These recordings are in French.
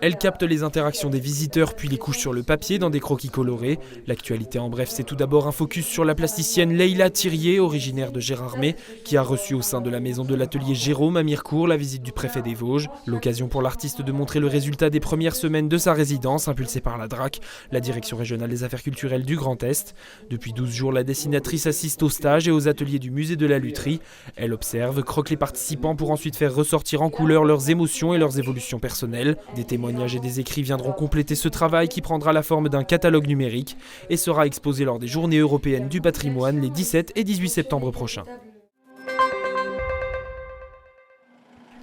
Elle capte les interactions des visiteurs puis les couche sur le papier dans des croquis colorés. L'actualité en bref, c'est tout d'abord un focus sur la plasticienne Leïla Thirier, originaire de Gérardmer, qui a reçu au sein de la maison de l'atelier Jérôme à Mirecourt la visite du préfet des Vosges. L'occasion pour l'artiste de montrer le résultat des premières semaines de sa résidence, impulsée par la DRAC, la Direction régionale des affaires culturelles du Grand Est. Depuis 12 jours, la dessinatrice assiste aux stages et aux ateliers du musée de la lutherie. Elle observe, croque les participants pour ensuite faire ressortir en couleur leurs émotions et leurs évolutions personnelles. Des témoignages et des écrits viendront compléter ce travail qui prendra la forme d'un catalogue numérique et sera exposé lors des Journées européennes du patrimoine les 17 et 18 septembre prochains.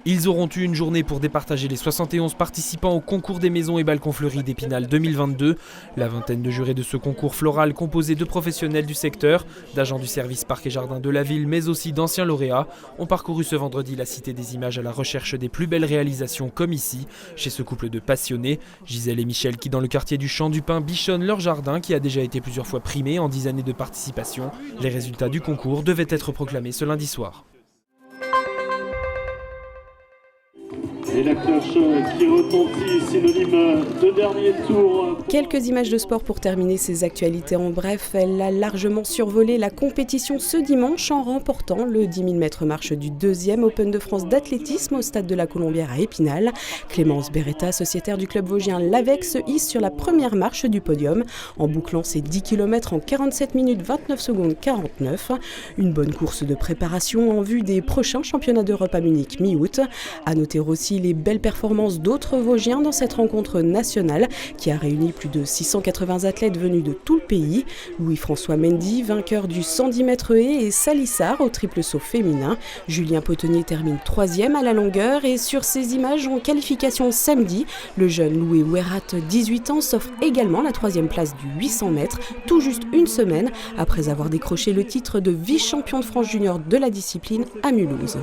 Ils auront eu une journée pour départager les 71 participants au concours des maisons et balcons fleuris d'Épinal 2022. La vingtaine de jurés de ce concours floral composé de professionnels du secteur, d'agents du service parc et jardin de la ville, mais aussi d'anciens lauréats, ont parcouru ce vendredi la Cité des Images à la recherche des plus belles réalisations comme ici, chez ce couple de passionnés, Gisèle et Michel qui dans le quartier du Champ du Pin bichonnent leur jardin qui a déjà été plusieurs fois primé en 10 années de participation. Les résultats du concours devaient être proclamés ce lundi soir. Et la cloche qui retentit, synonyme de dernier tour. Quelques images de sport pour terminer ces actualités en bref. Elle a largement survolé la compétition ce dimanche en remportant le 10 000 mètres marche du deuxième Open de France d'athlétisme au stade de la Colombière à Épinal. Clémence Beretta, sociétaire du club vosgien l'AVEC, se hisse sur la première marche du podium en bouclant ses 10 km en 47 minutes 29 secondes 49. Une bonne course de préparation en vue des prochains championnats d'Europe à Munich mi-août. À noter aussi les belles performances d'autres Vosgiens dans cette rencontre nationale qui a réuni plus de 680 athlètes venus de tout le pays. Louis-François Mendy, vainqueur du 110 mètres haies, et Salissard au triple saut féminin. Julien Potonnier termine 3e à la longueur et sur ces images en qualification samedi, le jeune Louis Ouerat, 18 ans, s'offre également la 3e place du 800 mètres, tout juste une semaine après avoir décroché le titre de vice-champion de France junior de la discipline à Mulhouse.